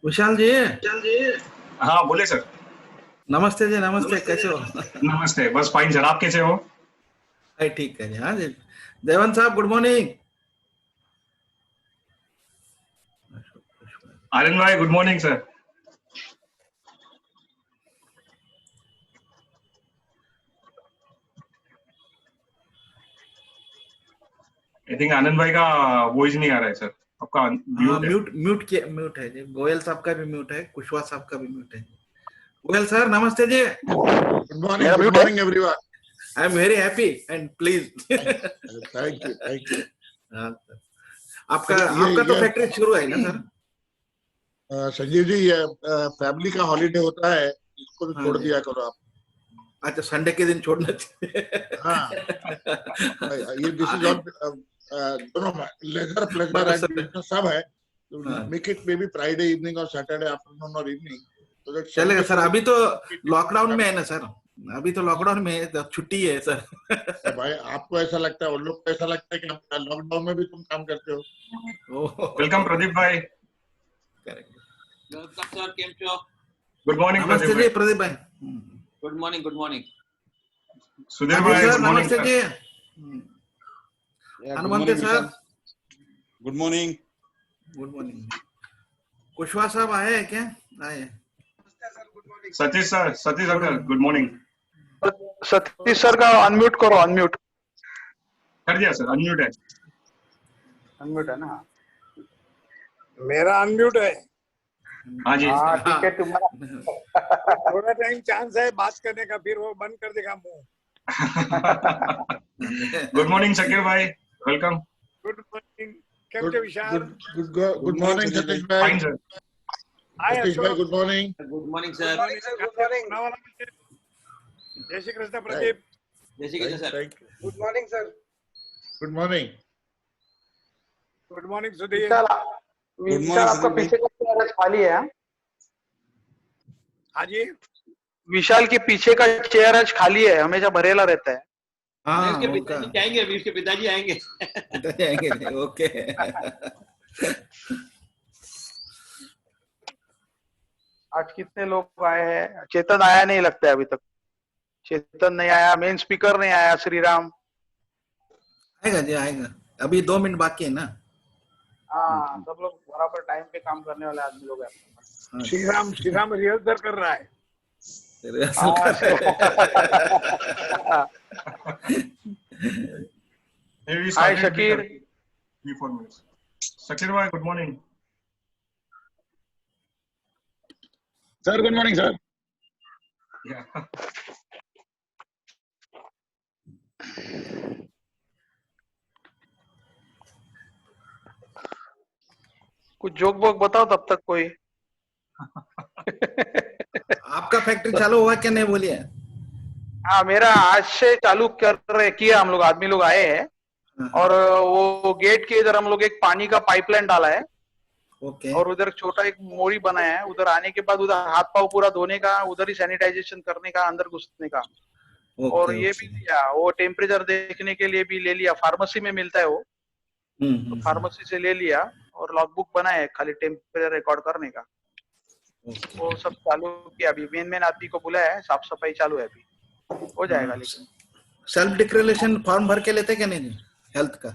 विशाल जी। हाँ बोले सर। नमस्ते जी, नमस्ते। कैसे हो? नमस्ते, बस फाइन सर, आप कैसे हो? अरे ठीक है जी। हाँ जी, देवन साहब, गुड मॉर्निंग। आनंद भाई good morning sir. I think Anand भाई का वॉइस नहीं आ रहा है सर, आपका हाँ, म्यूट है। म्यूट है जी। गोयल साहब का भी म्यूट है, कुशवाहा साहब का भी म्यूट है। गोयल सर, नमस्ते जी। Good morning, everyone. I am very happy and please. Thank you, thank you. आपका ये आपका तो फैक्ट्री शुरू है ना सर? संजीव जी, ये फैमिली का हॉलीडे होता है, इसको भी हाँ छोड़ जी। दिया करो आप। अच्छा, संडे के दिन छोड़ना चाहिए। हाँ, ये दिस इज नॉट दोनों लेजर प्लेजर बस एंड सर। बिजनेस सब है। हाँ, make it may be Friday evening और सैटरडे आफ्टरनून और इवनिंग, तो दैट चलेगा संडे सर। को अभी तो लॉकडाउन में है ना सर? अभी तो लॉकडाउन में है, तो छुट्टी है सर। भाई आपको ऐसा लगता है, उन लोग को ऐसा लगता है कि आप लॉकडाउन में भी तुम काम करते हो। वेलकम प्रदीप भाई। करेक्ट। वेलकम सर, केम छो? गुड मॉर्निंग प्रदीप नमस्ते भाई। जी प्रदीप भाई। Good morning, good morning. Sudhir Rajeev भाई सर, गुड मॉर्निंग नमस्ते सर। जी। Yeah, good हनुमंते morning, सर, Vishal. Good morning. Good morning. Kushwaha साहब आए हैं क्या? आए। Satish sir good morning. Satish sir का अनम्यूट करो, अनम्यूट। कर दिया सर, अनम्यूट है। अनम्यूट है ना? मेरा अनम्यूट है। हाँ जी। हाँ ठीक है, तुम्हारा थोड़ा टाइम चांस है बात करने का, फिर वो बंद कर देगा मुंह। गुड मॉर्निंग शकीर भाई, वेलकम। गुड मॉर्निंग, केम छो विशाल? गुड मॉर्निंग सतीश भाई। Fine sir. हाय सतीश भाई, Ashok. Good morning. Good morning good sir. Morning sir, good morning. जय श्री कृष्ण प्रदीप। जय Shri Krishna sir. Good morning sir. Good morning. Good morning Sudhir. Vishal, morning, Vishal आपका सुधीर भाई। पीछे का चेयर आज खाली है? हाँ जी, विशाल के पीछे का चेयर आज खाली है, हमेशा भरेला रहता है। हाँ, उसके उनका पिताजी जाएंगे, अभी उसके पिताजी आएंगे। जाएंगे। ओके। आज कितने लोग आए हैं? चेतन आया नहीं लगता है अभी तक। चेतन नहीं आया, मेन स्पीकर नहीं आया, श्रीराम। आएगा जी, आएगा। अभी 2 मिनट बाकी है ना। हाँ, सब लोग बराबर टाइम पे काम करने वाले आदमी लोग हैं। हाँ, श्रीराम रिहर्सल कर रहा है। रिहर्सल कर रहे हैं। Maybe we hi started Shakir. with 3-4 minutes. Shakir भाई good morning. Sir good morning sir. कुछ जोक बोक बताओ तब तक कोई। आपका फैक्ट्री चालू हुआ क्या नहीं, बोलिए। हाँ, मेरा आज से चालू किया, हम लोग आदमी लोग आए हैं। और वो गेट के इधर हम लोग एक पानी का पाइपलाइन डाला है। ओके। और उधर छोटा एक मोड़ी बनाया है। उधर आने के बाद उधर हाथ पाव पूरा धोने का, उधर ही सैनिटाइजेशन करने का, अंदर घुसने का। और ये भी लिया, वो टेम्परेचर देखने के लिए भी ले लिया, फार्मेसी में मिलता है वो, तो फार्मेसी से ले लिया। और लॉगबुक बनाया है खाली टेम्परेचर रिकॉर्ड करने का। वो सब चालू किया, अभी मेन आदमी को बुलाया है, साफ सफाई चालू है, अभी हो जाएगा। लेकिन सेल्फ डिक्लेरेशन फॉर्म भर के लेते क्या नहीं जी, हेल्थ का?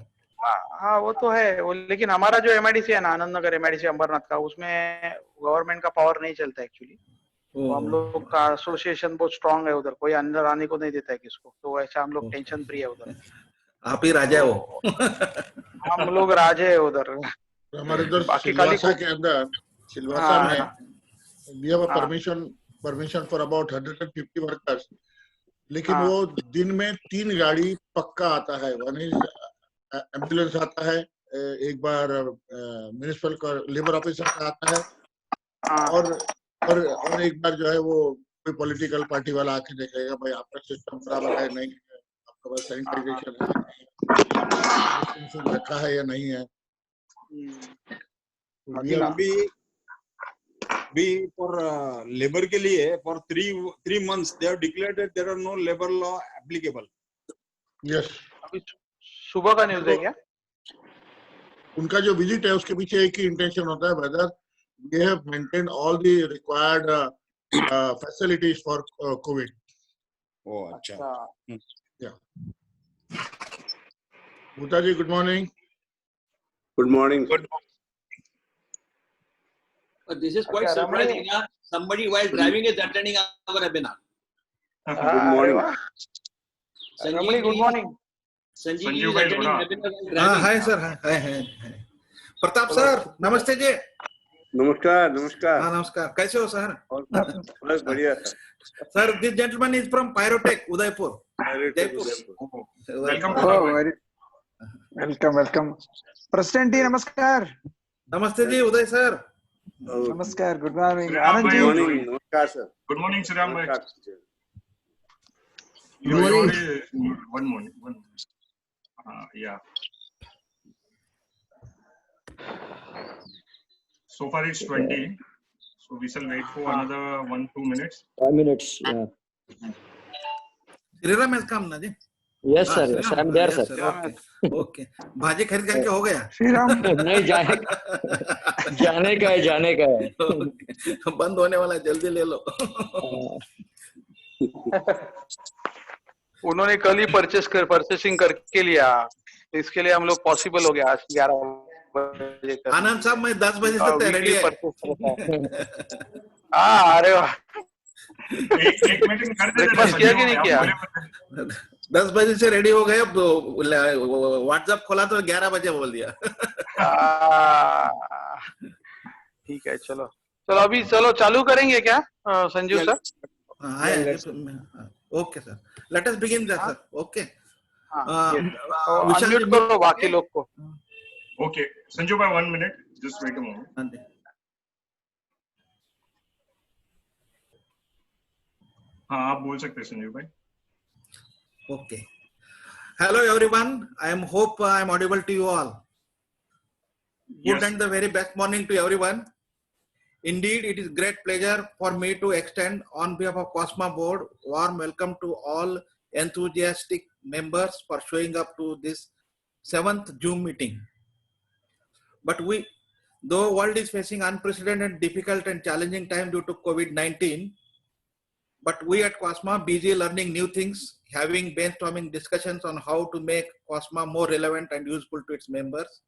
हाँ वो तो है वो, लेकिन हमारा जो एमआईडीसी है ना, आनंद नगर एमआईडीसी अंबरनाथ का, उसमें गवर्नमेंट का पावर नहीं चलता एक्चुअली। तो हम लोग का एसोसिएशन बहुत स्ट्रांग है उधर, कोई अंदर आने को नहीं देता है किसको, तो ऐसा हम लोग टेंशन फ्री है उधर। आप ही राजा हो। हम लोग राजे है उधर। हमारे उधर बाकी खाली सिलवासा के अंदर, सिलवासा हाँ, में हाँ, we have a हाँ, permission for about 150 workers, लेकिन हाँ, वो दिन में 3 गाड़ी पक्का आता है। वन इज एम्बुलेंस आता है, एक बार म्युनिसिपल लेबर ऑफिसर का आता है, हाँ, और एक बार जो है वो कोई पॉलिटिकल पार्टी वाला आके देखेगा भाई आपका सिस्टम बराबर है नहीं है, आपका पास सैनिटाइजेशन है डिस्टेंसिंग रखा है या नहीं है। अभी फॉर लेबर के लिए for 3 months they have declared that there are no labor law applicable. Yes, अभी सुबह का न्यूज है क्या? उनका जो विजिट है उसके पीछे एक ही इंटेंशन होता है, weather we have maintained all the required facilities for COVID. Oh, acha. Bhutaji, good morning. Good morning. But this is quite Okay, surprising. Ramani. Yeah? Somebody while driving is attending our webinar. Good morning. Ramani, good morning. Sanjeev Sanjeev is bhai, attending thoda. webinar while driving. hi sir, hi. Pratap sir, नमस्ते जी. Namaskar. Namaskar. हाँ नमस्कार. कैसे हो sir? बस बढ़िया sir. Sir, this gentleman is from Pyrotech, Udaipur. Jaipur. Welcome. Oh, welcome. President ji, namaskar. नमस्ते जी उदय sir. Namaskar. Good morning. Sriram Anand bhai, ji. Good morning. Namaskar sir. Good morning, Sriram bhai. Namaskar. One morning. Yeah. So far it's 20. So we shall wait for another 1-2 minutes. 5 minutes. Yeah. Shriram has come ना जी? Yes, sir. हाँ, Yes, Shriram, I'm there, yes, sir. Okay. भाजी खरीद करके हो गया? Shriram. नहीं जाने का है. बंद होने वाला है, जल्दी ले लो. उन्होंने कल ही परचेसिंग करके लिया, इसके लिए हम लोग पॉसिबल हो गया आज 11 बजे तक. आनंद साहब, मैं 10 बजे से रेडी है. अरे वाह. एक मीटिंग कर देते ब्रेकफास्ट किया कि नहीं किया? 10 बजे से रेडी हो गए. व्हाट्सएप खोला तो 11 बजे बोल दिया. ठीक है, चलो अभी चालू करेंगे क्या Sanjeev sir? Okay sir, let us begin that sir. Okay, unmute करो बाकी लोग को. Okay, Sanju bhai, 1 minute. Just wait a moment. हाँ, आप बोल सकते हैं संजीव भाई. Okay. Hello everyone. I hope I am audible to you all. Good Yes. and the very best morning to everyone. Indeed, it is great pleasure for me to extend on behalf of COSMA board warm welcome to all enthusiastic members for showing up to this 7th Zoom meeting. But though world is facing unprecedented, difficult and challenging time due to COVID-19, but we at COSMA busy learning new things, having brainstorming discussions on how to make COSMA more relevant and useful to its members.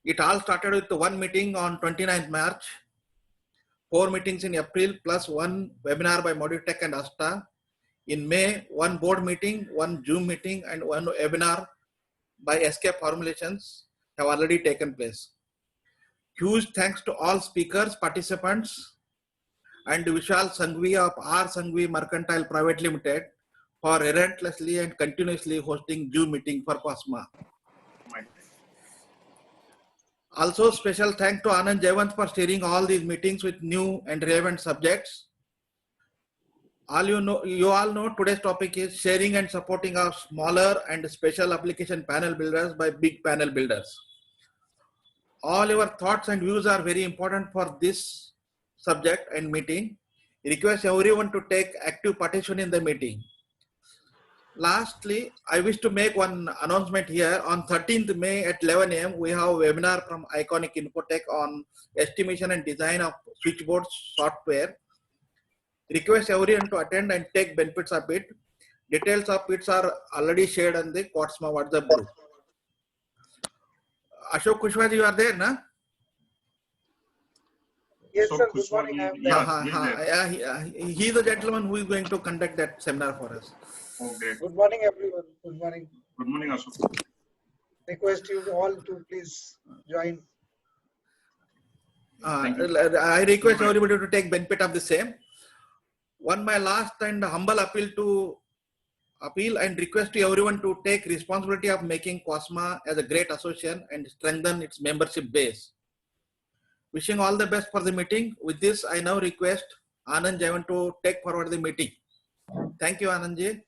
It all started with one meeting on 29th March, 4 meetings in April, plus one webinar by Modutech and Asta. In May, one board meeting, one Zoom meeting, and one webinar by SK Formulations have already taken place. Huge thanks to all speakers, participants, and Vishal Sanghvi of R. Sanghvi Mercantile Private Limited for relentlessly and continuously hosting Zoom meeting for COSMA. Also, special thanks to Anand Jayawant for steering all these meetings with new and relevant subjects. You all know today's topic is sharing and supporting our smaller and special application panel builders by big panel builders. All your thoughts and views are very important for this subject and meeting. Request everyone to take active participation in the meeting. Lastly, I wish to make one announcement here. On 13th May at 11 AM, we have a webinar from Iconic Infotech on estimation and design of switchboard software. Request everyone to attend and take benefits of it. Details of it are already shared on the COSMA WhatsApp group. Ashok Kushwaha, you are there, na? Yes, So sir. Good Kushwaha, morning. I am yeah, He is the gentleman who is going to conduct that seminar for us. Okay. Good morning, everyone. Good morning. Good morning, Ashok. Request you all to please join. I request everybody to take benefit of the same. One, my last and humble appeal and request to everyone to take responsibility of making COSMA as a great association and strengthen its membership base. Wishing all the best for the meeting. With this, I now request Anand Jayawant to take forward the meeting. Thank you, Anand ji.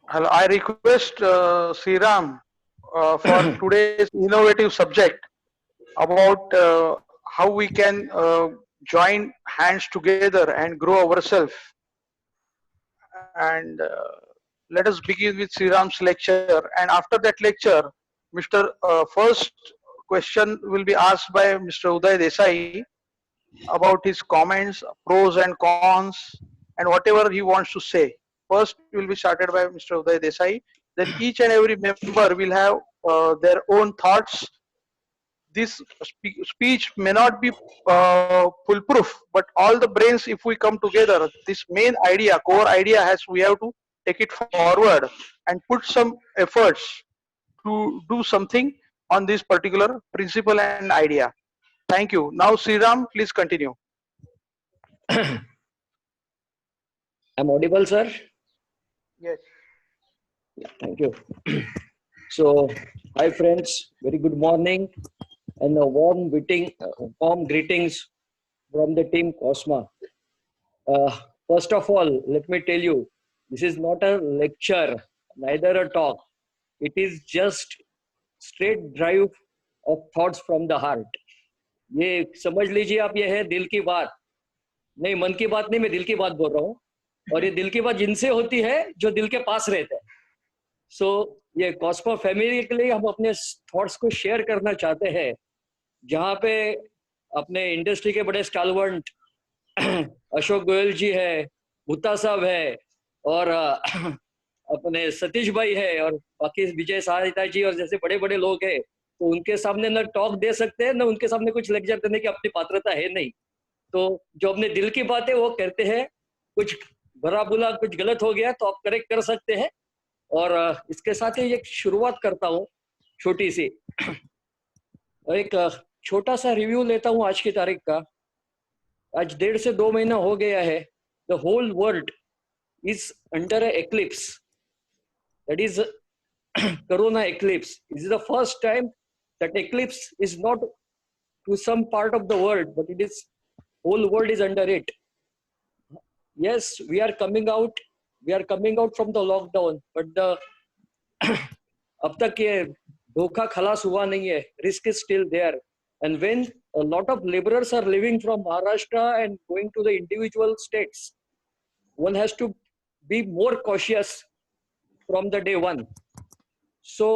Hello, I request Sriram for today's innovative subject about how we can join hands together and grow ourselves. And let us begin with Sriram's lecture. And after that lecture, Mr. First question will be asked by Mr. Uday Desai about his comments, pros and cons, and whatever he wants to say. First, will be started by Mr. Uday Desai. Then each and every member will have their own thoughts. This speech may not be foolproof, but all the brains, if we come together, this main idea, core idea we have to take it forward and put some efforts to do something on this particular principle and idea. Thank you. Now, Sriram, please continue. I'm audible, sir? Yes. Yeah, thank you. So, hi friends, very good morning and a warm greetings from the team Cosma. First of all, let me tell you, this is not a lecture, neither a talk. It is just straight drive of thoughts from the heart. ये समझ लीजिए आप, ये है दिल की बात, नहीं मन की बात नहीं, मैं दिल की बात बोल रहा हूँ. और ये दिल की बात जिनसे होती है जो दिल के पास रहते हैं. सो ये कॉस्मा फैमिली के लिए हम अपने थॉट्स को शेयर करना चाहते हैं, जहाँ पे अपने इंडस्ट्री के बड़े स्टालवर्ट अशोक गोयल जी है, भुत्ता साहब है, और अपने सतीश भाई है, और बाकी विजय सहायता जी और जैसे बड़े बड़े लोग हैं. तो उनके सामने न टॉक दे सकते हैं, न उनके सामने कुछ लेक्चर करने की अपनी पात्रता है नहीं. तो जो अपने दिल की बात है वो कहते हैं. कुछ भरा बुला कुछ गलत हो गया तो आप करेक्ट कर सकते हैं. और इसके साथ ही एक शुरुआत करता हूँ छोटी सी. एक छोटा सा रिव्यू लेता हूँ आज की तारीख का. आज 1.5 से 2 महीना हो गया है. The whole world is under a eclipse, that is corona eclipse. This is the first time that eclipse is not to some part of the world, but it is whole world is under it. Yes, we are coming out from the lockdown, but the अब तक ये धोखा खलास हुआ नहीं है. Risk is still there. And when a lot of laborers are living from Maharashtra and going to the individual states, one has to be more cautious from the day one. So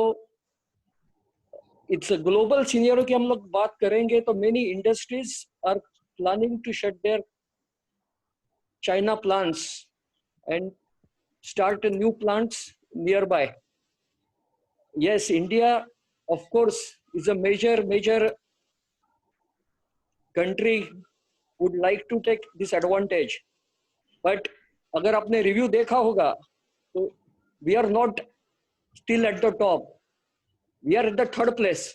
it's a global scenario की हम लोग बात करेंगे तो many industries are planning to shut their China plants and start new plants nearby. Yes, India of course is a major country, would like to take this advantage, but अगर आपने review देखा होगा तो we are not still at the top. We are at the 3rd place.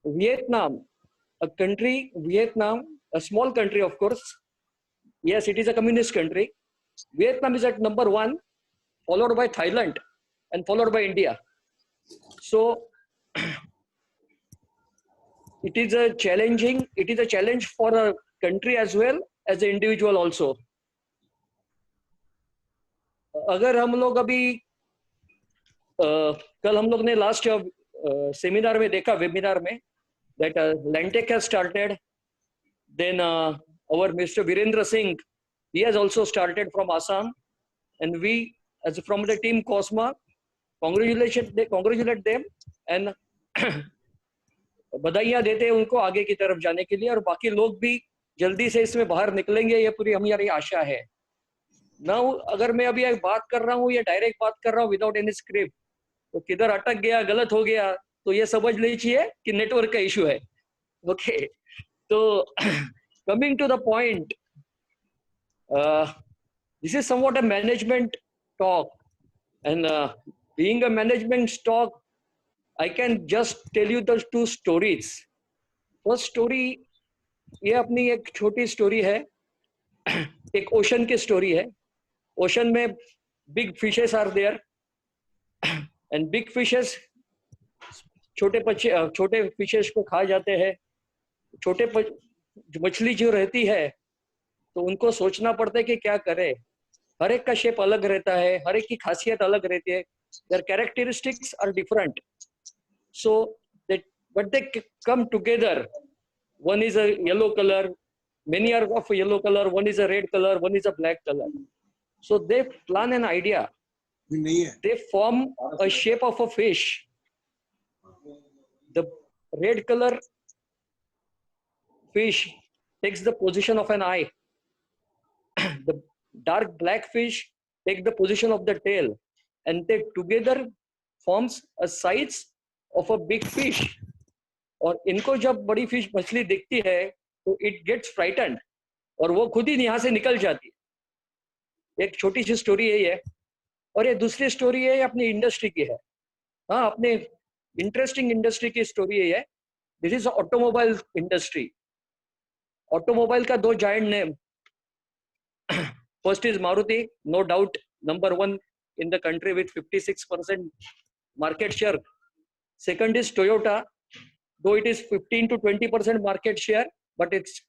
Vietnam, a small country of course. Yes, it is a communist country. Vietnam is at number 1, followed by Thailand and followed by India. So it is a challenge for a country as well as an individual also. अगर हम लोग अभी कल हम लोग ने last seminar में देखा, वेबिनार में, that Lantec has started. Then our Mr. Virendra Singh, he has also started from Assam, and we as from the team Cosma congratulate them and बधाइयाँ देते हैं उनको आगे की तरफ जाने के लिए. और बाकी लोग भी जल्दी से इसमें बाहर निकलेंगे, ये पूरी हमारी आशा है. नाउ अगर मैं अभी बात कर रहा हूँ, ये डायरेक्ट बात कर रहा हूँ विदाउट एनी स्क्रिप्ट, तो किधर अटक गया, गलत हो गया तो ये समझ लीजिए कि नेटवर्क का इशू है. ओके, तो coming to the point, this is somewhat a management talk, and being a management talk I can just tell you the 2 stories. First story ये अपनी एक छोटी स्टोरी है, एक ओशन की स्टोरी है. ओशन में big fishes are there and big fishes छोटे फिशेस को खा जाते हैं. छोटे मछली जो रहती है तो उनको सोचना पड़ता है कि क्या करे. हर एक का शेप अलग रहता है, हर एक की खासियत अलग रहती है. their characteristics are different, so but they come together. One is a yellow color, many are of a yellow color, one is a red color, one is a black color. So they plan an idea, they form a shape of a fish. The red color fish takes the position of an eye. The dark black fish take the position of the tail, and they together forms a size of a big fish. और इनको जब बड़ी fish मछली दिखती है तो it gets frightened और वो खुद ही यहाँ से निकल जाती है। एक छोटी सी स्टोरी है ये। और ये दूसरी स्टोरी है अपनी इंडस्ट्री की है। हाँ, अपने इंटरेस्टिंग इंडस्ट्री की स्टोरी है ये। This is automobile industry. Automobile का दो giant name, first is Maruti, no doubt number 1 in the country with 56% market share. Second is Toyota, though it is 15 to 20% market share, but its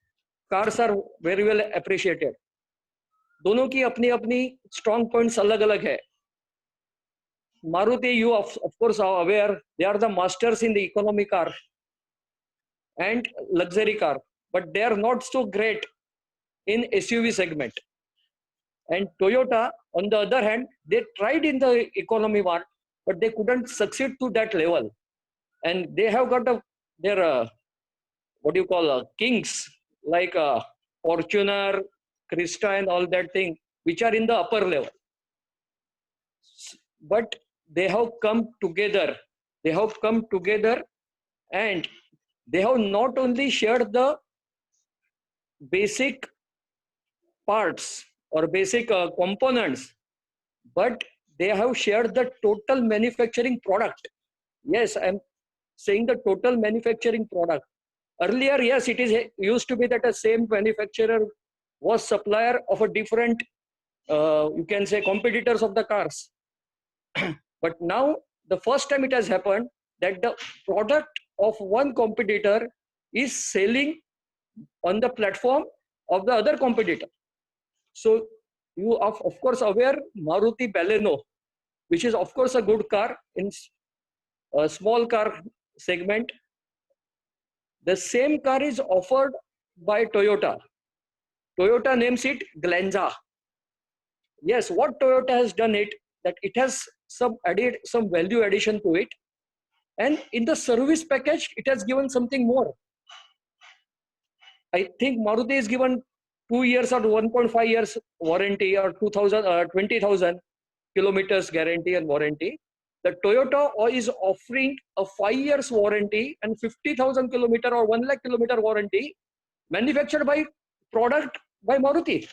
cars are very well appreciated. दोनों की अपनी अपनी strong points अलग अलग है। Maruti, you of course are aware, they are the masters in the economy car and luxury car, but they are not so great in SUV segment. And Toyota, on the other hand, they tried in the economy one, but they couldn't succeed to that level. And they have got their what do you call kings like Fortuner, Crista, and all that thing, which are in the upper level. But they have come together. They have come together, and they have not only shared the basic parts or basic components, but they have shared the total manufacturing product. Yes, I'm saying the total manufacturing product. Earlier, yes, it is used to be that the same manufacturer was supplier of a different, you can say, competitors of the cars. But now, the first time it has happened that the product of one competitor is selling on the platform of the other competitor. So you are of course aware Maruti Baleno, which is of course a good car in a small car segment. The same car is offered by Toyota. Toyota names it Glanza. Yes, what Toyota has done it, that it has some value addition to it, and in the service package it has given something more. I think Maruti is given 2 years or 1.5 years warranty or 20,000 kilometers guarantee and warranty. The Toyota is offering a 5 years warranty and 50,000 kilometer or 1 lakh kilometer warranty, manufactured by product by Maruti,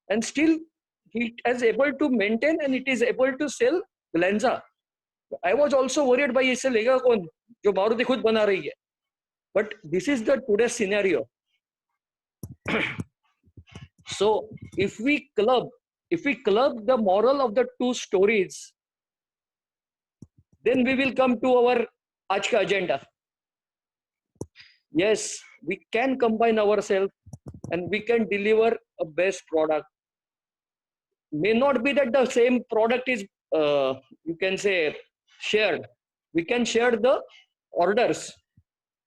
and still it is able to maintain and it is able to sell Glanza. I was also worried by इसे लेगा कौन जो मारुति खुद बना रही है, but this is the today's scenario. So if we club the moral of the two stories, then we will come to our आज का agenda. Yes, we can combine ourselves and we can deliver a best product. May not be that the same product is you can say shared. We can share the orders.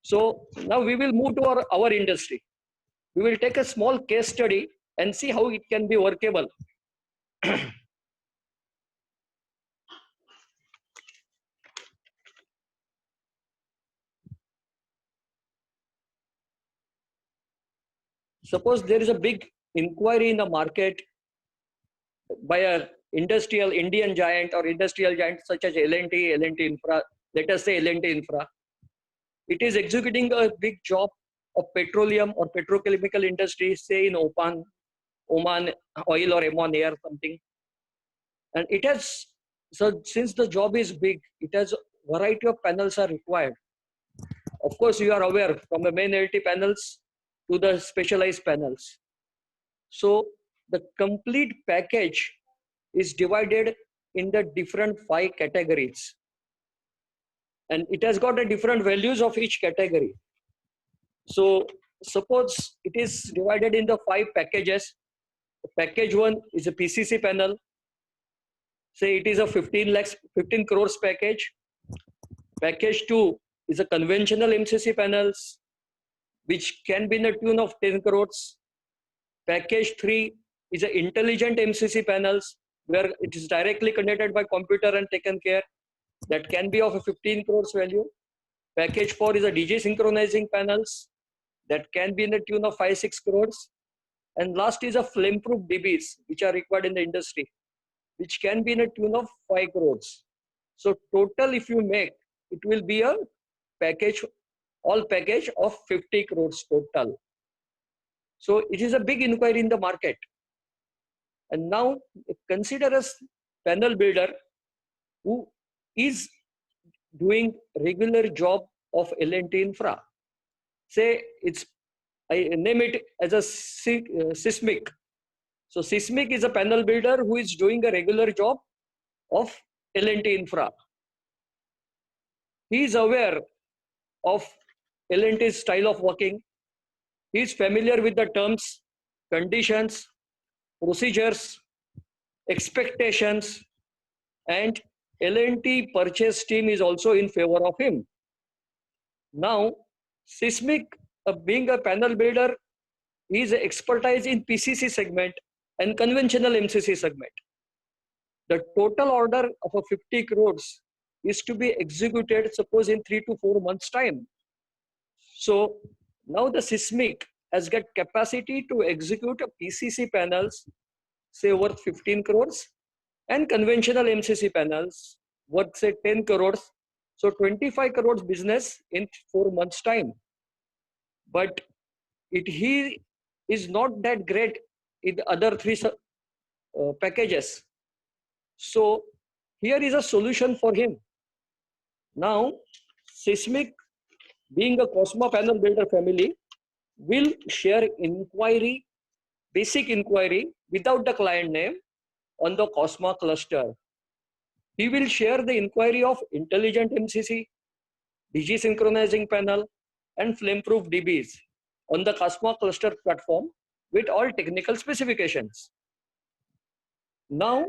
So now we will move to our industry. We will take a small case study and see how it can be workable. Suppose there is a big inquiry in the market by a industrial Indian giant or industrial giant such as L&T Infra, let us say L&T Infra. It is executing a big job of petroleum or petrochemical industry, say in Oman oil or Oman air something. And it has, so since the job is big, it has variety of panels are required. Of course, you are aware from the main LT panels to the specialized panels. So the complete package is divided in the different 5 categories. And it has got a different values of each category. So suppose it is divided in the 5 packages. Package 1 is a PCC panel. Say it is a 15 crores package. Package 2 is a conventional MCC panels, which can be in the tune of 10 crores. Package 3 is an intelligent MCC panels, where it is directly connected by computer and taken care. That can be of a 15 crores value. package 4 is a DJ synchronizing panels that can be in the tune of 5-6 crores. And last is a flame-proof DBs, which are required in the industry, which can be in a tune of 5 crores. So total, if you make, it will be a package, all package of 50 crores total. So it is a big inquiry in the market. And now consider a panel builder who is doing regular job of L&T Infra. Say I name it as a Seismic. So Seismic is a panel builder who is doing a regular job of L&T Infra. He is aware of L&T's style of working. He is familiar with the terms, conditions, procedures, expectations, and L&T purchase team is also in favor of him. Now, Seismic, being a panel builder, he is expertise in PCC segment and conventional MCC segment. The total order of a 50 crores is to be executed, suppose, in 3 to 4 months' time. So now the Seismic has got capacity to execute PCC panels, say worth 15 crores, and conventional MCC panels worth, say, 10 crores. So 25 crores business in 4 months' time. But he is not that great in the other 3 packages. So here is a solution for him. Now, Seismic, being a Cosma panel builder family, will share inquiry, basic inquiry without the client name on the Cosma cluster. He will share the inquiry of intelligent MCC, DG synchronizing panel, and flame-proof DBs on the Cosma cluster platform with all technical specifications. Now,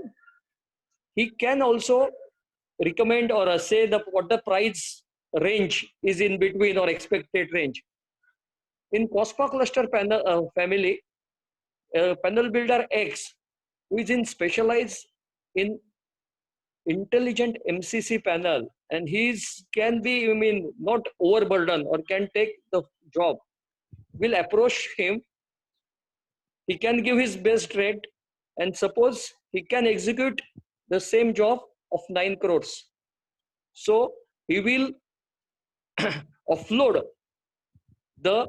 he can also recommend or say what the price range is in between or expected range. In Cosma cluster panel family, panel builder X, who is in specialized in intelligent MCC panel, and can be, not overburdened or can take the job, will approach him. He can give his best rate, and suppose he can execute the same job of 9 crores. So he will offload the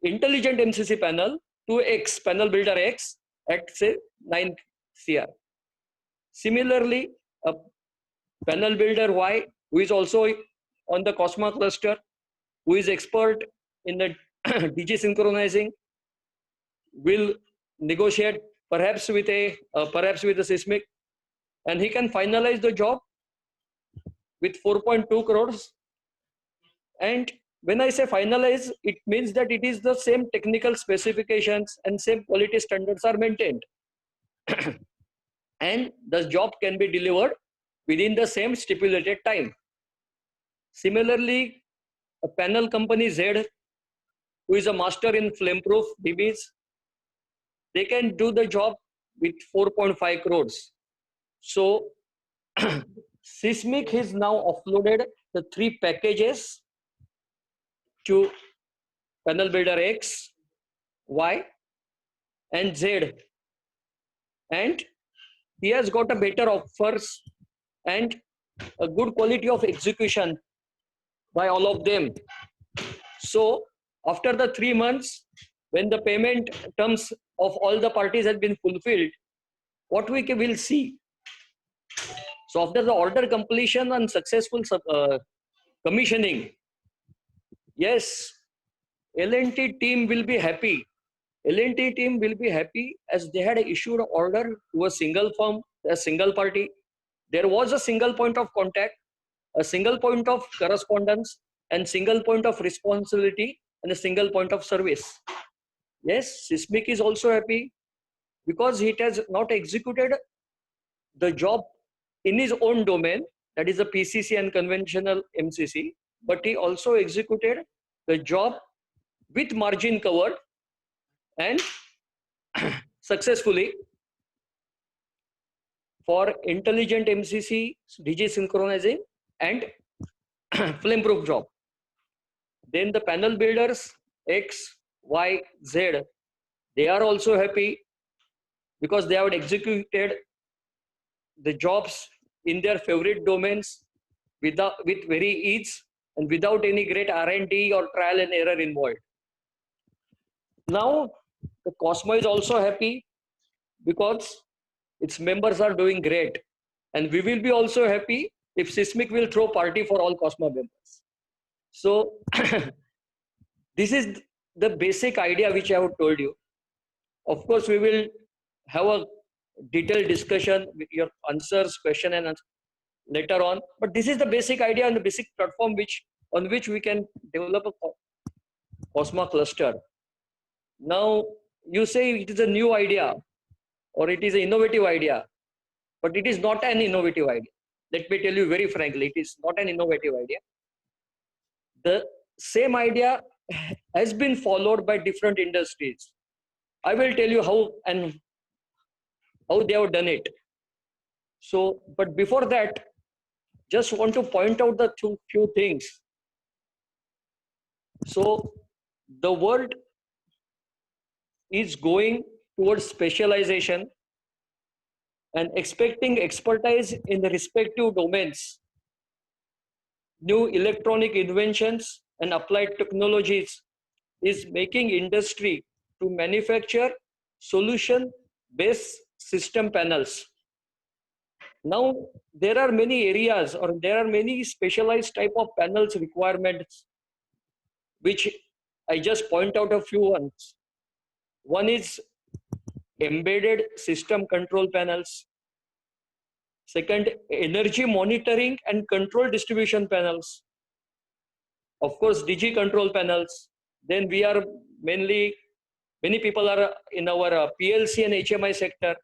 intelligent MCC panel to X, panel builder X, at say 9 CR. Similarly, a panel builder Y, who is also on the Cosma cluster, who is expert in the DG synchronizing, will negotiate perhaps with a Seismic, and he can finalize the job with 4.2 crores. And when I say finalize, it means that it is the same technical specifications and same quality standards are maintained. And the job can be delivered within the same stipulated time. Similarly, a panel company Z, who is a master in flame-proof DBs, they can do the job with 4.5 crores. So Seismic has now offloaded the 3 packages to panel builder X, Y, and Z, and he has got a better offers and a good quality of execution by all of them. So after the 3 months, when the payment terms of all the parties have been fulfilled, what we will see. So after the order completion and successful commissioning, yes, L&T team will be happy. L&T team will be happy as they had issued an order to a single firm, a single party. There was a single point of contact, a single point of correspondence, and single point of responsibility, and a single point of service. Yes, Seismic is also happy because it has not executed the job in his own domain, that is the PCC and conventional MCC, but he also executed the job with margin covered and successfully for intelligent MCC, DG synchronizing, and flame-proof job. Then the panel builders X, Y, Z, they are also happy because they have executed the jobs in their favorite domains with very ease and without any great R&D or trial and error involved. Now, the COSMA is also happy because its members are doing great. And we will be also happy if Sysmic will throw party for all COSMA members. So, this is the basic idea which I have told you. Of course, we will have a detailed discussion with your answers, question and answer later on. But this is the basic idea and the basic platform on which we can develop a COSMA cluster. Now, you say it is a new idea or it is an innovative idea, but it is not an innovative idea. Let me tell you very frankly, it is not an innovative idea. The same idea has been followed by different industries. I will tell you how they have done it. So, but before that, just want to point out the few things. So, the world is going towards specialization and expecting expertise in the respective domains. New electronic inventions and applied technologies is making industry to manufacture solution-based system panels. Now, there are many areas or there are many specialized type of panels requirements, which I just point out a few ones. One is embedded system control panels. Second, energy monitoring and control distribution panels. Of course, DG control panels. Then we are many people are in our PLC and HMI sector.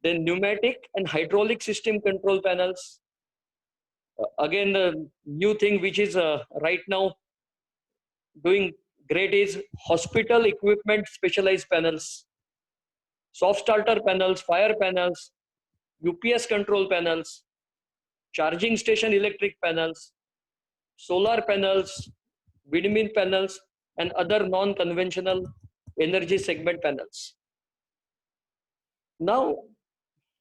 Then pneumatic and hydraulic system control panels. Again, the new thing which is right now doing great is hospital equipment specialized panels, soft starter panels, fire panels, UPS control panels, charging station electric panels, solar panels, windmill panels, and other non-conventional energy segment panels. Now,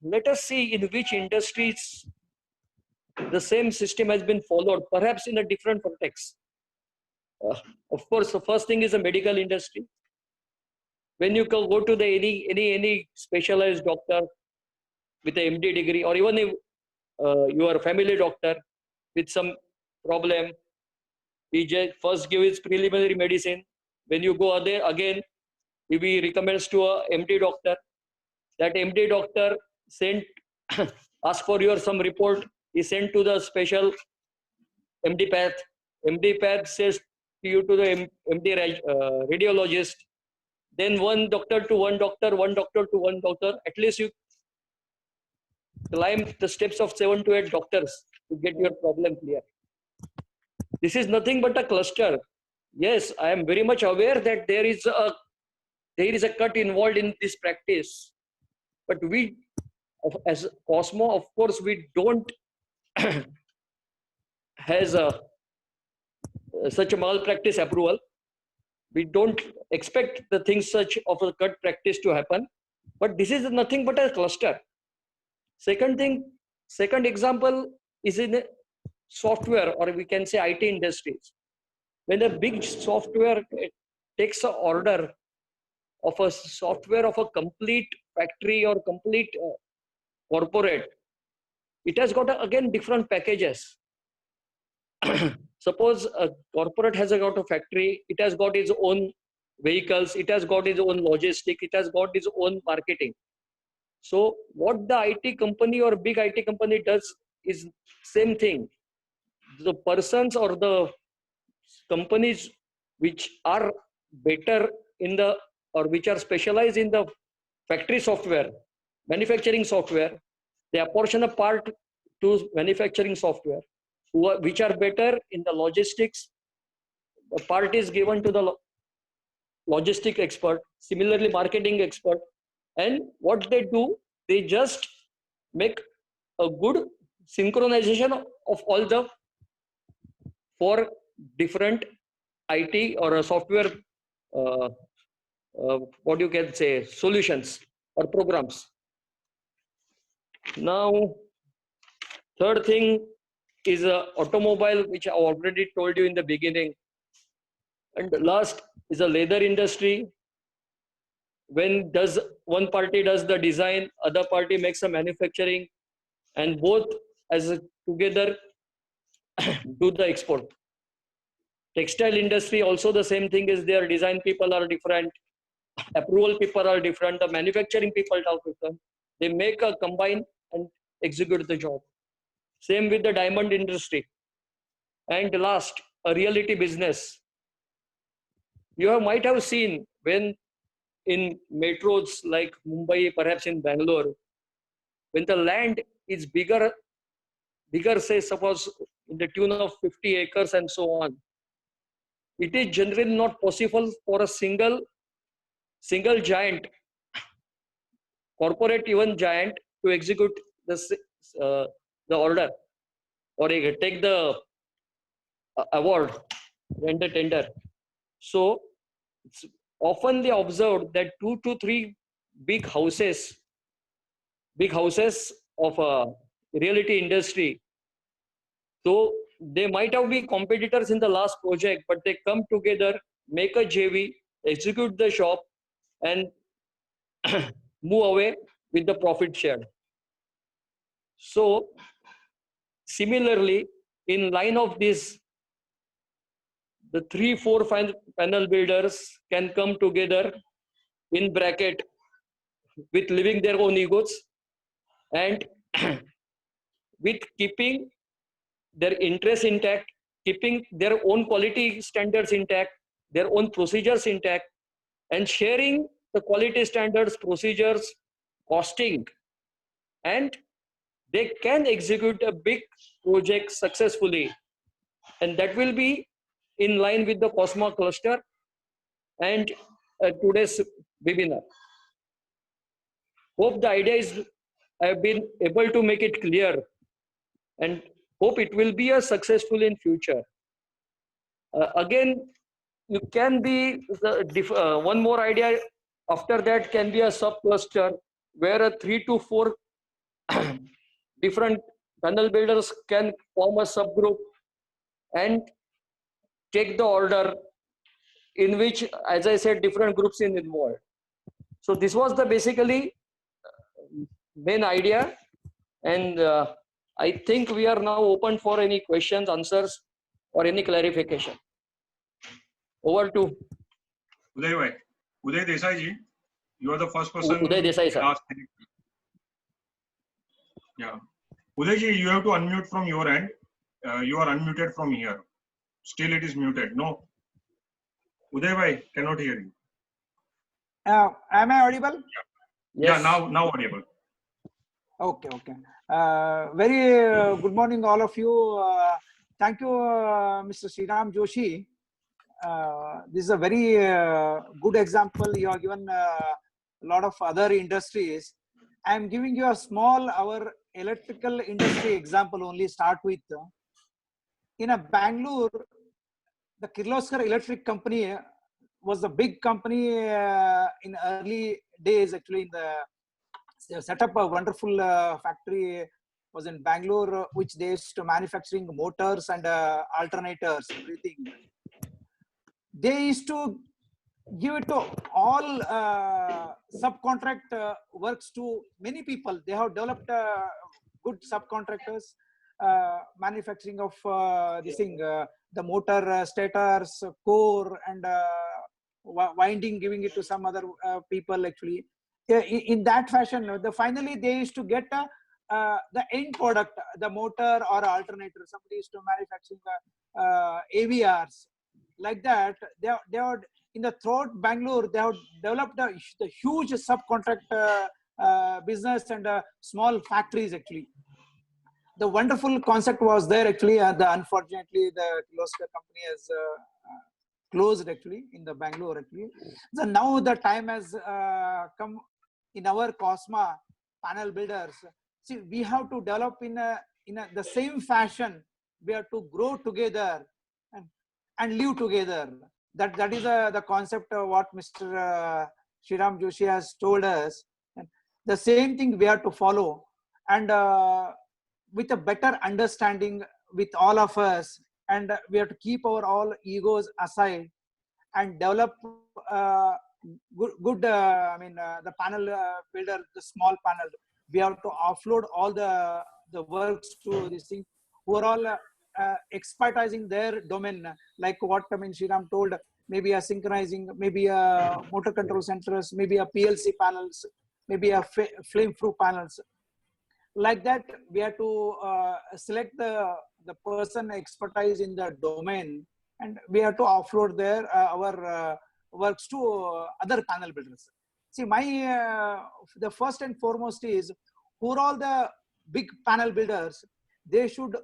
let us see in which industries the same system has been followed, perhaps in a different context. Of course, the first thing is the medical industry. When you go to the any specialized doctor with a MD degree, or even if you are a family doctor with some problem, he just first give his preliminary medicine. When you go there again, if he recommends to a MD doctor, that MD doctor ask for your some report, he sent to the special MD path. MD path says to you to the MD radiologist. Then one doctor to one doctor, one doctor to one doctor. At least you climb the steps of 7 to 8 doctors to get your problem clear. This is nothing but a cluster. Yes, I am very much aware that there is a cut involved in this practice. But we, as COSMA, of course, we don't has such a malpractice approval. We don't expect the things such of a cut practice to happen. But this is nothing but a cluster. Second example is in software, or we can say IT industries. When a big software takes an order of a software of a complete factory or complete corporate, it has got again different packages. Suppose a corporate has got a factory, it has got its own vehicles, it has got its own logistics, it has got its own marketing. So what the IT company or big IT company does is same thing. The persons or the companies which are better in the, or which are specialized in the factory software, manufacturing software, they apportion a part to manufacturing software. Which are better in the logistics, the part is given to the logistic expert, similarly marketing expert. And what they do, they just make a good synchronization of all the 4 different IT or a software, what you can say, solutions or programs. Now, third thing is automobile, which I already told you in the beginning. And last is a leather industry. When does one party does the design, other party makes a manufacturing, and both as together do the export. Textile industry also the same thing is there. Design people are different, approval people are different, the manufacturing people are different. They make a combine and execute the job. Same with the diamond industry. And last, a realty business. You might have seen when in metros like Mumbai, perhaps in Bangalore, when the land is bigger, say suppose in the tune of 50 acres and so on, it is generally not possible for a single giant, corporate even giant, to execute the order or take the award and the tender. So it's often they observed that 2 to 3 big houses of a realty industry, so they might have been competitors in the last project, but they come together, make a JV, execute the job, and move away with the profit share. So similarly, in line of this, the 3-4 panel builders can come together in bracket with leaving their own egos and with keeping their interests intact, keeping their own quality standards intact, their own procedures intact, and sharing the quality standards, procedures, costing, and they can execute a big project successfully. And that will be in line with the COSMA cluster and today's webinar. Hope the idea is I have been able to make it clear, and hope it will be a successful in future. Again, you can be one more idea after that can be a sub cluster where a 3 to 4 different panel builders can form a subgroup and take the order, in which, as I said, different groups are involved. So this was the basically main idea, and I think we are now open for any questions, answers, or any clarification. Over to Uday Desai ji, you are the first person. Uday Desai, sir. Yeah. Uday ji, you have to unmute from your end. You are unmuted from here. Still it is muted. No. Uday bhai, cannot hear you. Am I audible? Yeah, now audible. Okay. Very good morning, all of you. Thank you, Mr. Sriram Joshi. This is a very good example. You have given a lot of other industries. I am giving you a small, our electrical industry example only start with. In a Bangalore, the Kirloskar Electric Company was a big company in early days. Actually, they set up a wonderful factory was in Bangalore, which they used to manufacturing motors and alternators, everything. They used to give it to all subcontract works to many people. They have developed good subcontractors, manufacturing of this thing, the motor stators, core, and winding, giving it to some other people actually. In that fashion, finally they used to get the end product, the motor or alternator. Somebody used to manufacturing AVRs. Like that, they would, in the throughout Bangalore, they have developed the huge subcontract business and small factories actually. The wonderful concept was there actually, and unfortunately the Kirloskar company has closed actually in the Bangalore actually. So now the time has come in our COSMA panel builders. See, we have to develop in the same fashion. We have to grow together. And and live together. That is the concept of what Mr. Shriram Joshi has told us. And the same thing we have to follow, and with a better understanding with all of us, and we have to keep our all egos aside and develop good the panel builder, the small panel. We have to offload all the works to this thing, who are all expertising their domain, like what Shriram told, maybe a synchronizing, maybe a motor control centers, maybe a PLC panels, maybe a flame-proof panels. Like that, we have to select the person expertise in the domain, and we have to offload their our works to other panel builders. See, the first and foremost is, who are all the big panel builders, they should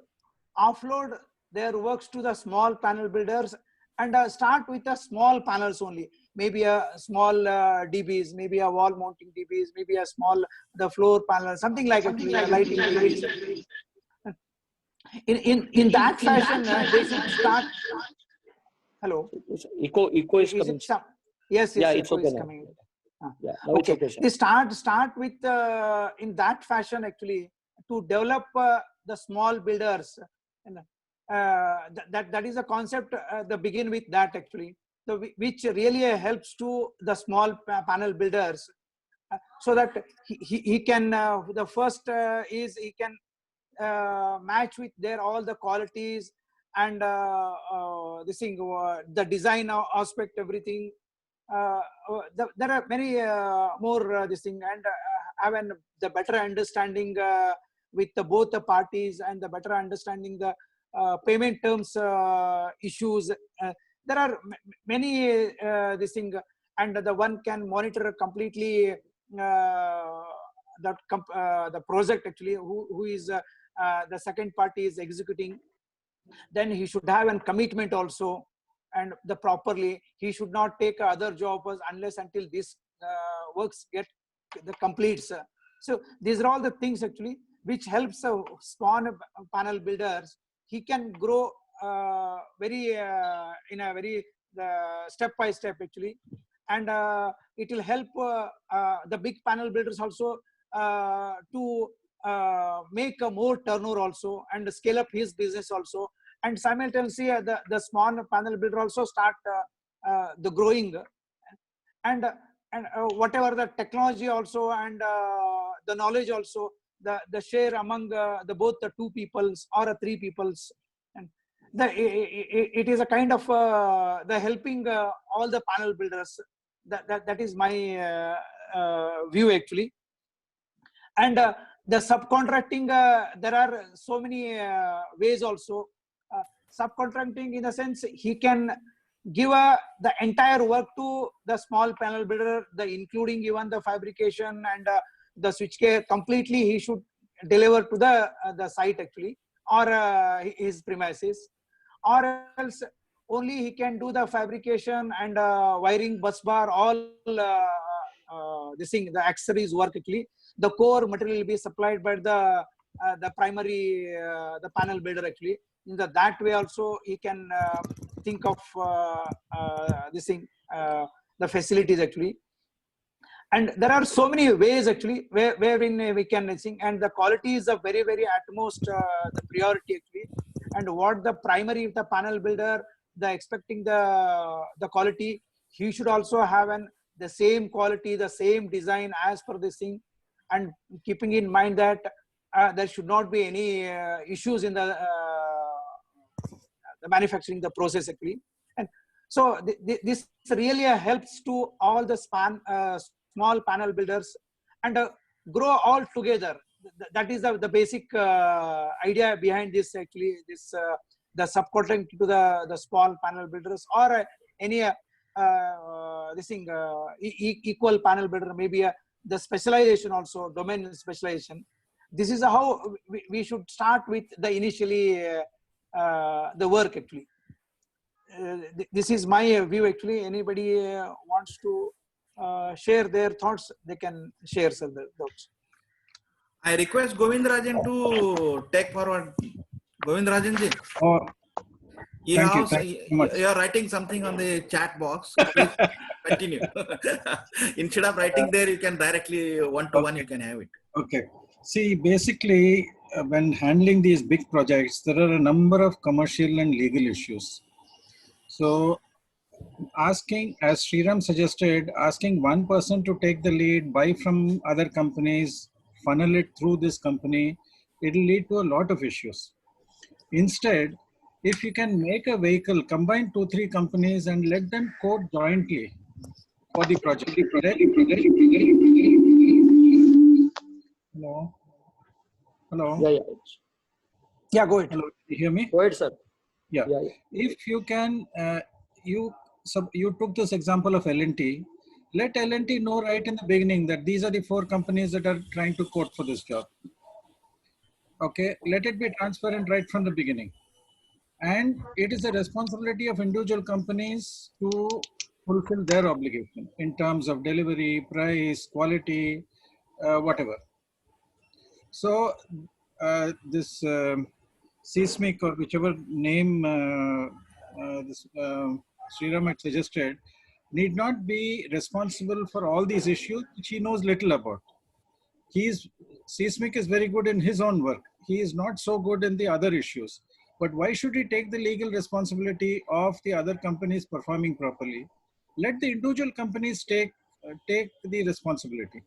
offload their works to the small panel builders and start with the small panels only. Maybe a small DBs, maybe a wall mounting DBs, maybe a small the floor panel, something like lighting DBs. In that fashion, they should start. Hello. Echo is coming. Yes, yeah, it's okay is now. coming. Yeah, Okay. okay, sir. They start with in that fashion actually to develop the small builders. And, that is a concept. The begin with that actually, which really helps to the small panel builders, so that he can. The first is he can match with their all the qualities and this thing, the design aspect, everything. There are many more this thing, and have the better understanding with both the parties, and the better understanding the payment terms issues. There are many this thing, and the one can monitor completely the project actually, who is the second party is executing. Then he should have a commitment also, and the properly he should not take other jobs unless until this works get the completes. So these are all the things actually which helps small panel builders. He can grow very in a very step by step actually, and it will help the big panel builders also to make a more turnover also, and scale up his business also, and simultaneously the small panel builder also start the growing, and whatever the technology also, and the knowledge also, the share among the both the two peoples or three peoples, and it is a kind of the helping all the panel builders. That is my view actually. And the subcontracting, there are so many ways also. Subcontracting in the sense, he can give the entire work to the small panel builder, including even the fabrication and the switchgear completely. He should deliver to the site actually, or his premises, or else only he can do the fabrication and wiring, bus bar, all this thing, the accessories work actually. The core material will be supplied by the primary the panel builder actually. In that way also he can think of this thing, the facilities actually. And there are so many ways actually wherein we can sing, and the quality is a very utmost the priority actually. And what the primary the panel builder, the expecting the quality, he should also have the same quality, the same design as per this thing, and keeping in mind that there should not be any issues in the manufacturing the process actually. And so this really helps to all the small panel builders, and grow all together. That is the basic idea behind this actually, this the subcontracting to the small panel builders, or any this thing equal panel builder, maybe the specialization also, domain specialization. This is how we should start with the initially the work actually. This is my view actually. Anybody wants to share their thoughts, they can share their thoughts. I request Govindarajan to take forward. Govindarajan ji. Thank you so much. You are writing something on the chat box. Please continue. Instead of writing there, you can directly one-to-one, you can have it. Okay. See, basically, when handling these big projects, there are a number of commercial and legal issues. So, asking, as Sriram suggested, asking one person to take the lead, buy from other companies, funnel it through this company, it will lead to a lot of issues. Instead, if you can make a vehicle, combine 2-3 companies and let them quote jointly for the project. Hello? Hello? Yeah, yeah. Yeah, go ahead. Hello, you hear me? Go ahead, sir. Yeah. Yeah, yeah. If you can, you took this example of L&T. Let L&T know right in the beginning that these are the 4 companies that are trying to quote for this job. Okay, let it be transparent right from the beginning. And it is the responsibility of individual companies to fulfill their obligation in terms of delivery, price, quality, whatever. So this Seismic, or whichever name this Sriram had suggested, need not be responsible for all these issues which he knows little about. Seismic is very good in his own work. He is not so good in the other issues. But why should he take the legal responsibility of the other companies performing properly? Let the individual companies take the responsibility.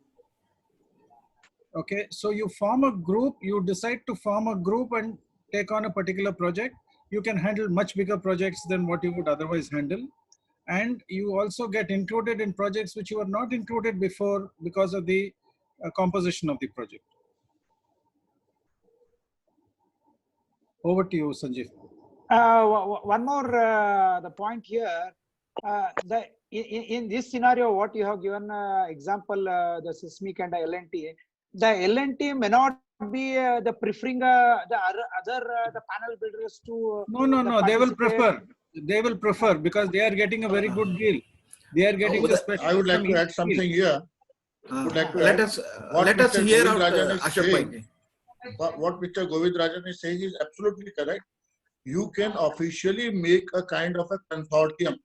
Okay, so you form a group, you decide to form a group and take on a particular project. You can handle much bigger projects than what you would otherwise handle. And you also get included in projects which you were not included before because of the composition of the project. Over to you, Sanjeev. One more the point here. In this scenario, what you have given example, the Seismic and L&T, the L&T may not be the preferring the other the panel builders to. No. They will prefer. They will prefer because they are getting a very good deal. They are getting the special. I would like to add something here. Let us hear out Ashok Bhai. What Mr. Govindarajan is saying is absolutely correct. You can officially make a kind of a consortium,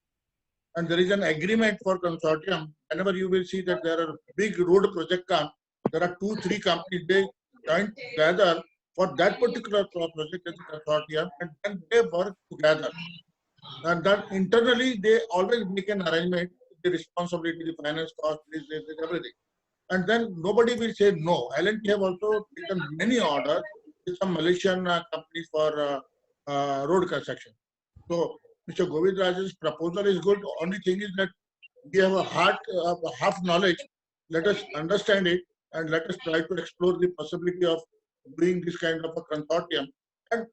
and there is an agreement for consortium. Whenever you will see that there are big road project come, there are 2-3 companies, they join together for that particular project as a consortium, and then they work together. And that internally they always make an arrangement, the responsibility, the finance cost, this, everything. And then nobody will say no. L&T have also taken many orders with some Malaysian companies for road construction. So Mr. Govindarajan's proposal is good. Only thing is that we have a half knowledge. Let us understand it and let us try to explore the possibility of doing this kind of a consortium and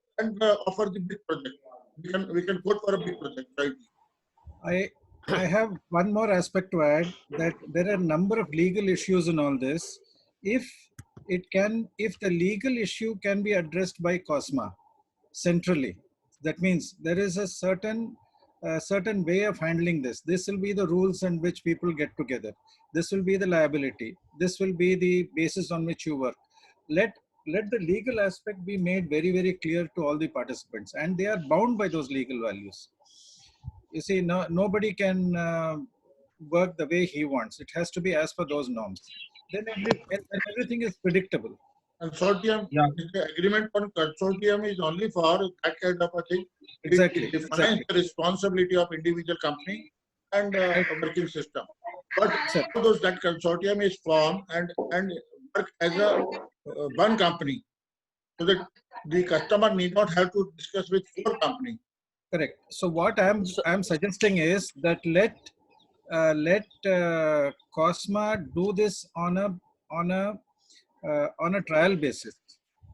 offer the big project. We can go for a big project, right? I have one more aspect to add, that there are a number of legal issues in all this. If the legal issue can be addressed by COSMA centrally, that means there is a certain way of handling this. This will be the rules on which people get together. This will be the liability. This will be the basis on which you work. Let the legal aspect be made very, very clear to all the participants, and they are bound by those legal values. You see, nobody can work the way he wants. It has to be as per those norms. Then everything is predictable. Consortium, the agreement on consortium is only for that kind of a thing. Exactly. It defines the responsibility of individual company and working system. But suppose that consortium is formed and work as a one company, so that the customer need not have to discuss with 4 companies. Correct. So what I'm suggesting is that let COSMA do this on a trial basis.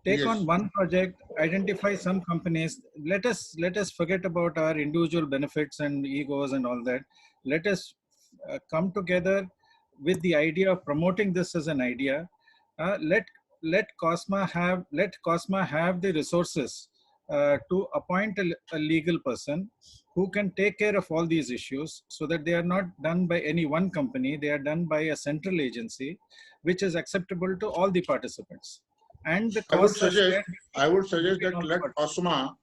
Take on one project, identify some companies. Let us forget about our individual benefits and egos and all that. Let us come together with the idea of promoting this as an idea. Let COSMA have the resources to appoint a legal person who can take care of all these issues, so that they are not done by any one company, they are done by a central agency which is acceptable to all the participants. And the I would suggest that let COSMA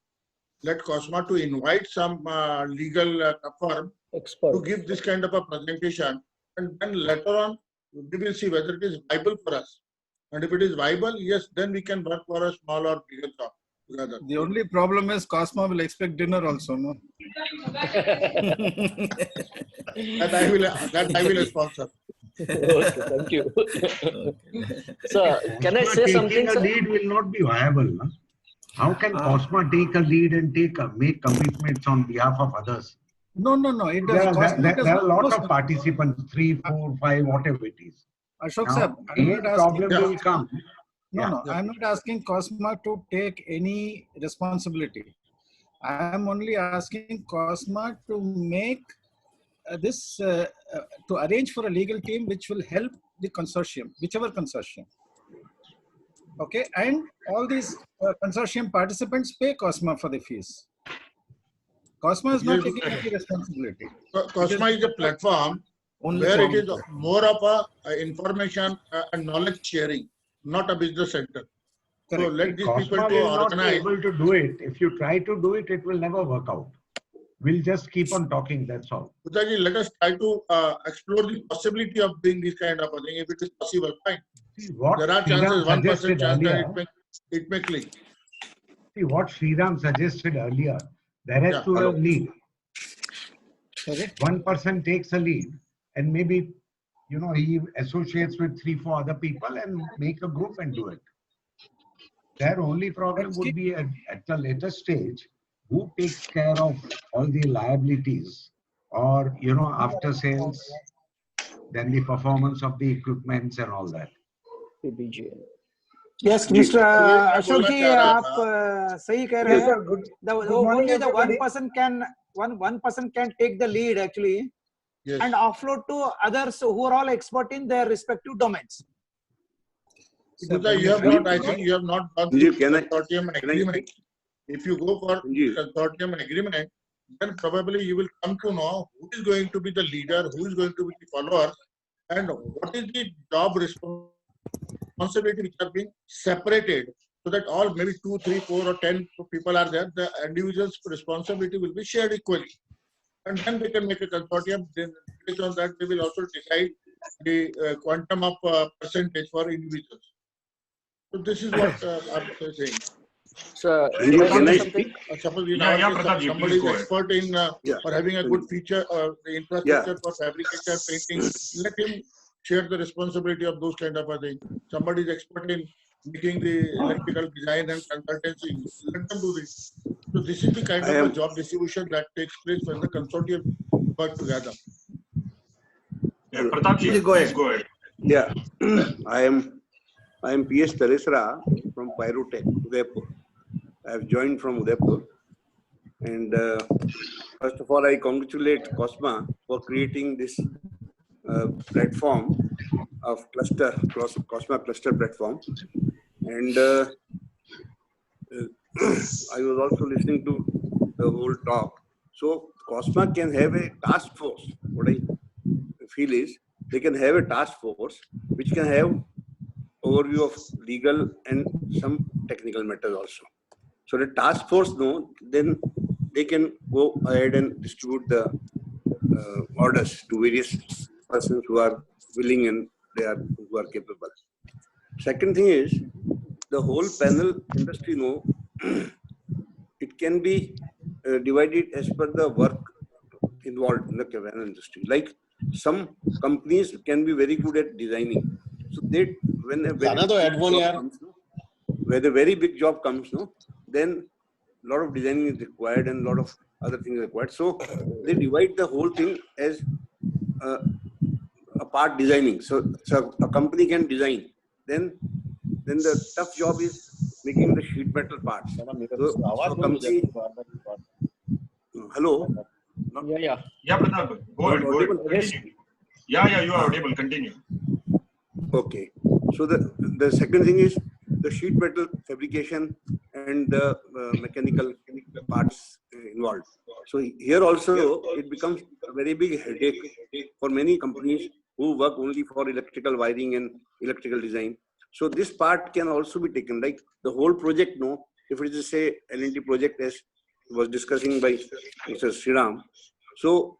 let Cosma to invite some legal firm to give this kind of a presentation, and then later on we will see whether it is viable for us. And if it is viable, yes, then we can work for a small or bigger job together. The only problem is Cosma will expect dinner also, no? that I will sponsor. Okay, thank you. Sir, can I say something? Taking a lead will not be viable. No? How can Cosma take a lead and make commitments on behalf of others? No. It does. There are a lot of participants, 3, 4, 5, whatever it is. Ashok sir, problem will come. No, I'm not asking Cosma to take any responsibility. I am only asking Cosma to make to arrange for a legal team which will help the consortium, whichever consortium. Okay, and all these consortium participants pay Cosma for the fees. Cosma is not taking any responsibility. Cosma is a platform where it is more of a information and knowledge sharing, not a business center. Correct. So let these Cosma people to will not be organize. able to do it. If you try to do it, it will never work out. We'll just keep on talking, that's all. Putaji, let us try to explore the possibility of doing this kind of a thing. If it is possible, fine. See, what There are chances, 1% chance that it may click. See, what Sriram suggested earlier, there has to be a lead. Sorry? One person takes a lead and maybe, he associates with 3, 4 other people and make a group and do it. Their only problem would be at the later stage, who takes care of all the liabilities or, after sales, then the performance of the equipments and all that. Yes, Mr. Ashok ji, आप सही कह रहे हैं. Only the one person can take the lead actually, and offload to others who are all expert in their respective domains. Because you have not, I think you have not gone through consortium agreement. If you go for consortium agreement, then probably you will come to know who is going to be the leader, who is going to be the follower, and what is the job responsibility which are being separated, so that all maybe 2, 3, 4 or 10 people are there. The individual's responsibility will be shared equally, and then they can make a consortium. Then based on that, they will also decide the quantum of percentage for individuals. So this is what I'm saying. Sir, Suppose somebody is expert in or having a good feature or the infrastructure for fabrication, painting, let him share the responsibility of those kind of a thing. Somebody is expert in making the electrical design and consultancy, let them do this. So this is the kind of a job distribution that takes place when the consortium work together. Yeah, Pratapji, go ahead. Go ahead. Yeah, I am P.S. Taresra from Pyrotech, Udaipur. I have joined from Udaipur, and first of all, I congratulate Cosma for creating this platform of Cosma cluster platform, and I was also listening to the whole talk. So Cosma can have a task force. What I feel is they can have a task force which can have overview of legal and some technical matters also. So the task force then they can go ahead and distribute the orders to various persons who are willing and who are capable. Second thing is the whole panel industry it can be divided as per the work involved in the panel industry. Like some companies can be very good at designing. So when a very big job comes, then a lot of designing is required and a lot of other things are required. So they divide the whole thing as a part designing. So a company can design. Then the tough job is making the sheet metal parts. So company. Hello. Yeah. Yeah, Pratap, go ahead. Continue. Yeah, you are audible. Continue. Okay. So the second thing is the sheet metal fabrication and the mechanical parts involved. So here also it becomes a very big headache for many companies who work only for electrical wiring and electrical design. So this part can also be taken, like the whole project. If it is say L&T project as was discussing by Mr. Sriram. So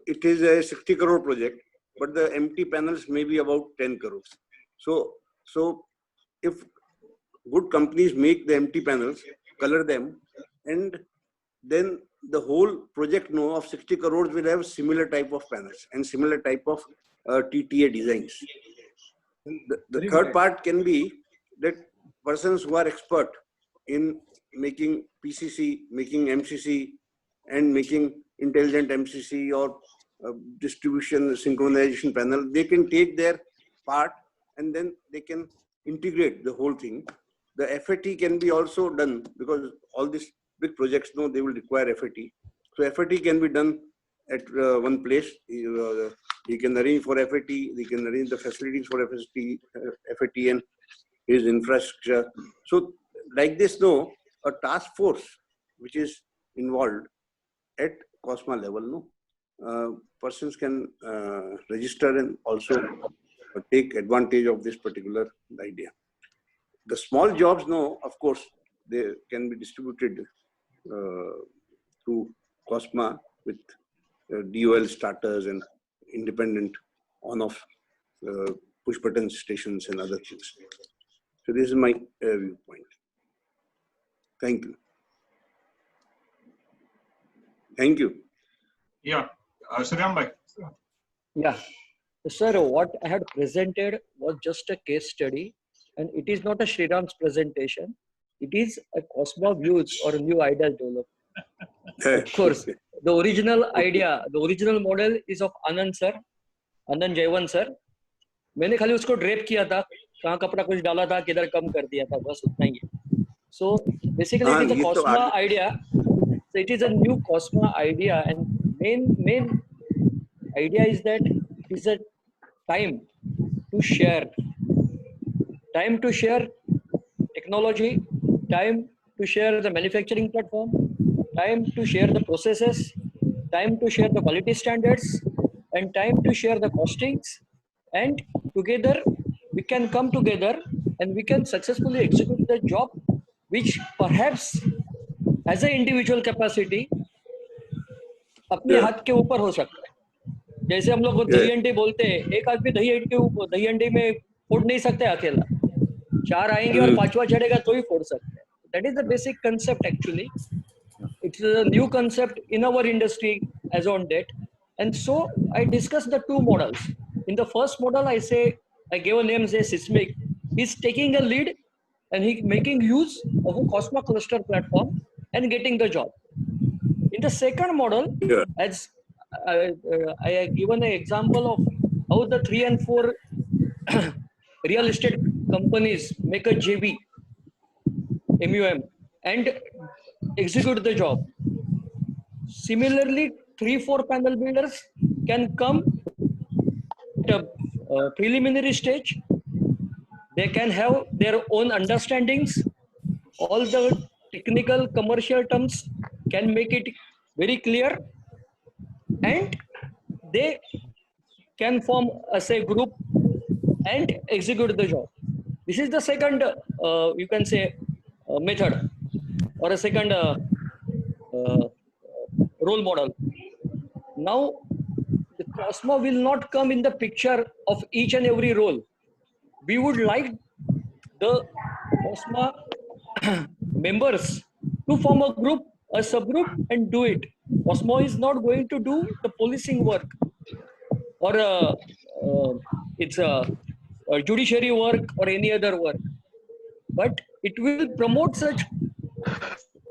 it is a 60 crore project, but the empty panels may be about 10 crores. So if good companies make the empty panels, color them, and then the whole project of 60 crores will have similar type of panels and similar type of TTA designs. The third part can be that persons who are expert in making PCC, making MCC, and making intelligent MCC or distribution synchronization panel, they can take their part and then they can integrate the whole thing. The FAT can be also done because all these big projects, they will require FAT. So FAT can be done at one place. He can arrange for FAT, he can arrange the facilities for FAT and his infrastructure. So like this, a task force which is involved at COSMA level, persons can register and also take advantage of this particular idea. The small jobs, of course, they can be distributed through COSMA with DOL starters and independent on-off push button stations and other things. So this is my viewpoint. Thank you. Thank you. Yeah, Sriram bhai. Yeah. Sir, what I had presented was just a case study, and it is not a Sriram's presentation. It is a COSMA views or a new idea development. Of course, the original idea, the original model is of Anand sir, Anand Jayawant sir. मैंने खाली उसको drape किया था, कहाँ कपड़ा कुछ डाला था, किधर कम कर दिया था, बस उतना ही है. So basically, it is a COSMA idea. So it is a new COSMA idea, and main idea is that it is a time to share technology, time to share the manufacturing platform, time to share the processes, time to share the quality standards, and time to share the costings. And together we can come together and we can successfully execute the job, which perhaps as an individual capacity अपने हाथ के ऊपर हो सकता है. जैसे हम लोग दही अंडे बोलते हैं, एक आदमी दही अंडे में फोड़ नहीं सकते अकेला, 4 आएंगे और 5वां चढ़ेगा तो ही फोड़ सकते हैं. That is the basic concept actually. It's a new concept in our industry as on date. And so I discussed the two models. In the first model, I gave a name, say Sysmic. He's taking a lead and he making use of a COSMA cluster platform and getting the job. In the second model, as I have given an example of how the 3 and 4 real estate companies make a JV, MUM, and execute the job. Similarly, 3-4 panel builders can come at a preliminary stage. They can have their own understandings. All the technical commercial terms can make it very clear, and they can form as a group and execute the job. This is the second, you can say, method or a second role model. Now, the COSMA will not come in the picture of each and every role. We would like the COSMA members to form a group, a subgroup, and do it. COSMA is not going to do the policing work or it's a judiciary work or any other work, but it will promote such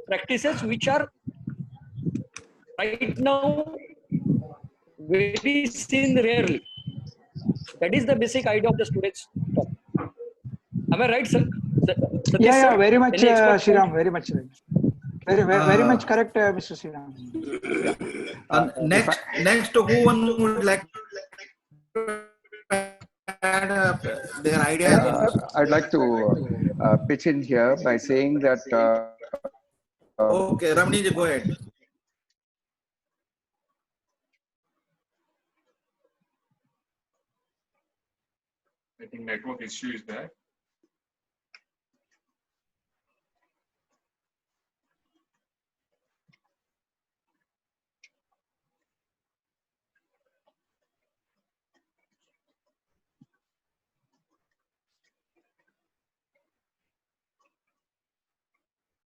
practices which are right now very seen rarely. That is the basic idea of the students' talk. Am I right, sir? Yeah, very much, Sriram, very much right. Very much correct, Mr. Sriram. Next, who one would like to add their idea? I'd like to pitch in here by saying that. Okay, Ramani, go ahead. I think network issue is there.